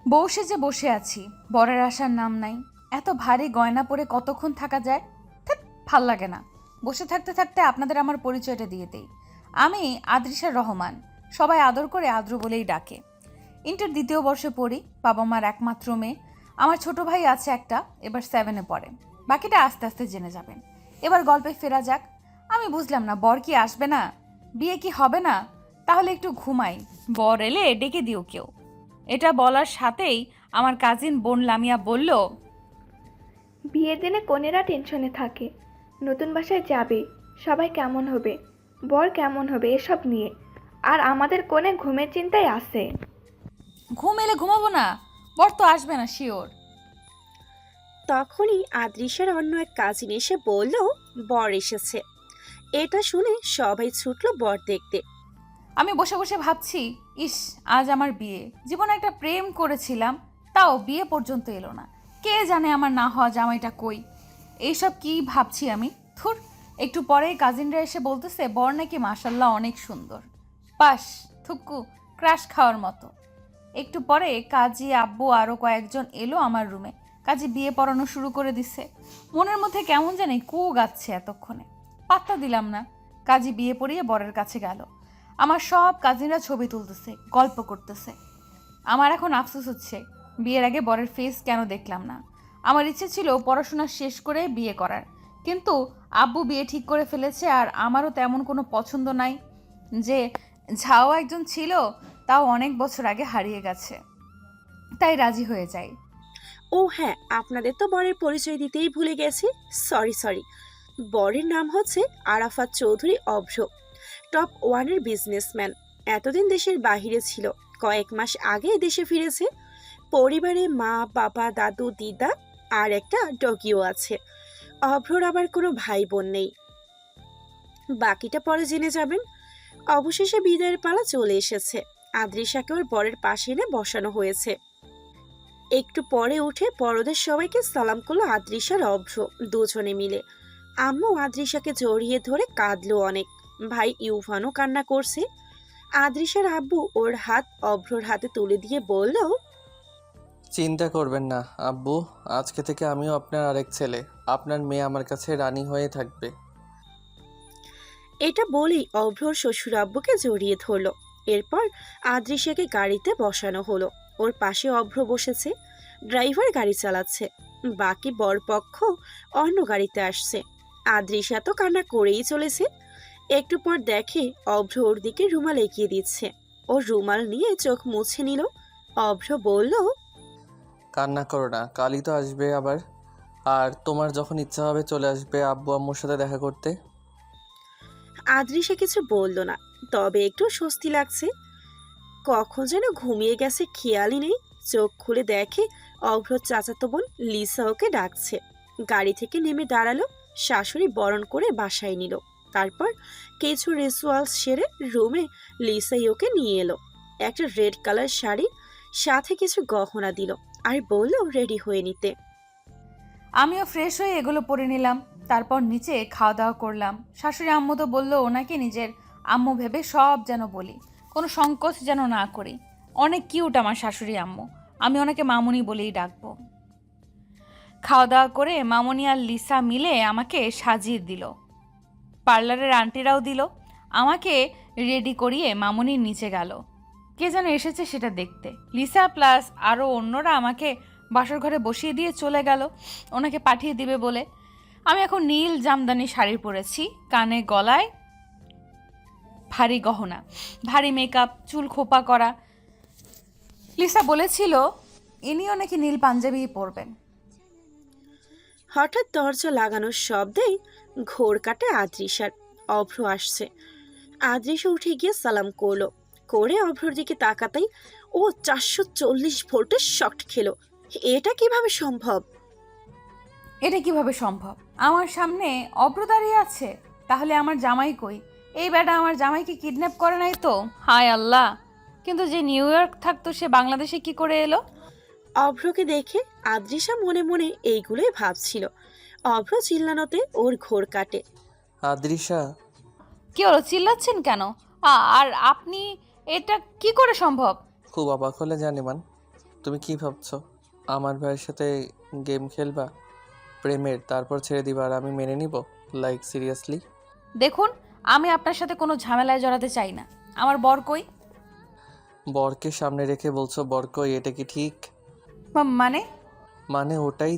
বউ সেজে বসে আছি, বরের আসার নাম নাই। এত ভারী গয়না পরে কতক্ষণ থাকা যায়? ধ্যাৎ, ভাল লাগে না। বসে থাকতে থাকতে আপনাদের আমার পরিচয়টা দিয়ে দেই। আমি আদ্রিশা রহমান, সবাই আদর করে আদ্র বলেই ডাকে। ইন্টার দ্বিতীয় বর্ষে পড়ি, বাবা মার একমাত্র মেয়ে। আমার ছোট ভাই আছে একটা, এবার 7-এ পড়ে। বাকিটা আস্তে আস্তে জেনে যাবেন। এবার গল্পে ফেরা যাক। আমি বুঝলাম না, বর কি আসবে না? বিয়ে কি হবে না? তাহলে একটু ঘুমাই, বর এলে ডেকে দিও কেউ। এটা বলার সাথেই আমার কাজিন বোন লামিয়া বলল, বিয়ের দিনে কনেরা টেনশনে থাকে, নতুন বাসায় যাবে, সবাই কেমন হবে, বর কেমন হবে এসব নিয়ে। আর আমাদের কোণে ঘুমের চিন্তায় আছে। ঘুম এলে ঘুমাবো না, বর তো আসবে না শিওর। তখনই আদ্রিসের অন্য এক কাজিন এসে বলল, বর এসেছে। এটা শুনে সবাই ছুটলো বর দেখতে। আমি বসে বসে ভাবছি, ইস, আজ আমার বিয়ে। জীবনে একটা প্রেম করেছিলাম, তাও বিয়ে পর্যন্ত এলো না। কে জানে আমার না হওয়া জামাইটা কই। এইসব কি ভাবছি আমি। থুর। একটু পরেই কাজিনরা এসে বলতেছে বর নাকি মাশাল্লাহ অনেক সুন্দর। পাস, থুক্কু, ক্রাশ খাওয়ার মতো। একটু পরে কাজী আব্বু আরও কয়েকজন এলো আমার রুমে। কাজী বিয়ে পড়ানো শুরু করে দিছে। মনের মধ্যে কেমন জানি কু গাচ্ছে এতক্ষণে। পাত্তা দিলাম না। কাজী বিয়ে পড়িয়ে বরের কাছে গেল। আমার সব কাজিনরা ছবি তুলতেছে, গল্প করতেছে। আমার এখন আফসোস হচ্ছে, বিয়ের আগে বরের ফেস কেন দেখলাম না। আমার ইচ্ছে ছিল পড়াশোনা শেষ করে বিয়ে করার, কিন্তু আব্বু বিয়ে ঠিক করে ফেলেছে। আর আমারও তেমন কোনো পছন্দ নাই। যে ঝাও একজন ছিল, তাও অনেক বছর আগে হারিয়ে গেছে, তাই রাজি হয়ে যাই। ও হ্যাঁ, আপনাদের তো বরের পরিচয় দিতেই ভুলে গেছি। Sorry sorry. বরের নাম হচ্ছে আরাফাত চৌধুরী অভ্র। টপ ওয়ানের বিজনেসম্যান। এতদিন দেশের বাহিরে ছিল, কয়েক মাস আগে দেশে ফিরেছে। পরিবারে মা, বাবা, দাদু, দিদা আর একটা ডগিও আছে। অভ্রর আবার কোনো ভাই বোন নেই। বাকিটা পরে জেনে যাবেন। অবশেষে বিদায়ের পালা চলে এসেছে। আদ্রিসাকে ওর বরের পাশে এনে বসানো হয়েছে। একটু পরে উঠে বড়দের সবাইকে সালাম করলো আদ্রিসার অভ্র দুজনে মিলে। আম্মু আদ্রিসাকে জড়িয়ে ধরে কাঁদলো অনেক। ভাই ইউভানও কান্না করছে। আদ্রিসার আব্বু ওর হাত অভ্রর হাতে তুলে দিয়ে বলল, চিন্তা করবেন না আব্বু, আজকে থেকে আমিও আপনার আরেক ছেলে। আপনার মেয়ে আমার কাছে রানী হয়ে থাকবে। এটা বলেই অভ্রর শ্বশুর আব্বুকে জড়িয়ে ধরলো। এরপর আদ্রিসাকে গাড়িতে বসানো হলো। ওর পাশে অভ্র বসেছে। ড্রাইভার গাড়ি চালাচ্ছে। বাকি বরপক্ষ অন্য গাড়িতে আসছে। আদ্রিসা তো কান্না করেই চলেছে। একটু পর দেখে অভ্র ওর দিকে রুমাল এগিয়ে দিচ্ছে। ও রুমাল নিয়ে চোখ মুছে নিল। অভ্র বলল, কান্না করো না, কালই তো আসবে আবার। আর তোমার যখন ইচ্ছা হবে চলে আসবে আব্বু আম্মুর সাথে দেখা করতে। আদ্রিসা কিছু বলল না, তবে একটু স্বস্তি লাগছে। কখন যেন ঘুমিয়ে গেছে খেয়ালই নেই। চোখ খুলে দেখে অভ্র চাচাতো বোন লিসা ওকে ডাকছে। গাড়ি থেকে নেমে দাঁড়ালো। শাশুড়ি বরণ করে বাসায় নিল। তারপর কিছু রিচুয়ালস সেরে রুমে লিসাই ওকে নিয়ে এলো। একটা রেড কালার শাড়ি, সাথে কিছু গহনা দিল আর বলল রেডি হয়ে নিতে। আমিও ফ্রেশ হয়ে এগুলো পরে নিলাম। তারপর নিচে খাওয়া দাওয়া করলাম। শাশুড়ি আম্মু তো বললো ওনাকে নিজের আম্মু ভেবে সব যেন বলি, কোনো সংকোচ যেন না করি। অনেক কিউট আমার শাশুড়ি আম্মু। আমি ওনাকে মামুনি বলেই ডাকবো। খাওয়া দাওয়া করে মামুনি আর লিসা মিলে আমাকে সাজিয়ে দিল। পার্লারের আন্টিরাও দিল। আমাকে রেডি করিয়ে মামুনির নিচে গেল। কে যেন এসেছে সেটা দেখতে। লিসা প্লাস আরও অন্যরা আমাকে বাসর ঘরে বসিয়ে দিয়ে চলে গেল ওনাকে পাঠিয়ে দিবে বলে। আমি এখন নীল জামদানি শাড়ি পরেছি, কানে গলায় ভারী গহনা, ভারী মেকআপ, চুল খোপা করা। লিসা বলেছিল ইনিও নাকি নীল পাঞ্জাবি পরবেন। হঠাৎ দরজা লাগানোর শব্দেই ঘোর কাটে আদ্রিসার। অভ্র আসছে। আদ্রিসা উঠে গিয়ে সালাম করলো। করে অভ্রর দিকে তাকাতেই ও 440 ভোল্টের শক খেলো। এটা কিভাবে সম্ভব? এটা কিভাবে সম্ভব? আমার সামনে অভ্র দাঁড়িয়ে আছে। তাহলে আমার জামাই কই? এই বেটা আমার জামাইকে কিডন্যাপ করে নাই তো? হায় আল্লাহ! কিন্তু যে নিউ ইয়র্ক থাকতো সে বাংলাদেশে কি করে এলো? অভ্রকে দেখে আদ্রিসা মনে মনে এইগুলোই ভাবছিল। অভ্র চিল্লানোতে ওর ঘোর কাটে। আদ্রিসা, কি হলো, চিল্লাচ্ছেন কেন? আর আপনি, এটা কি করে সম্ভব? খুব অবাক হলে জানিমান। তুমি কি ভাবছো আমার ভাইয়ের সাথে গেম খেলবা প্রেমের, তারপর ছেড়ে দিবা আর আমি মেনে নিব? Like seriously? দেখুন, আমি আপনার সাথে কোনো ঝামেলায় জড়াতে চাই না। আমার বর কই? বরকে সামনে রেখে বলছো বর কই, এটা কি ঠিক? মানে মানে ওটাই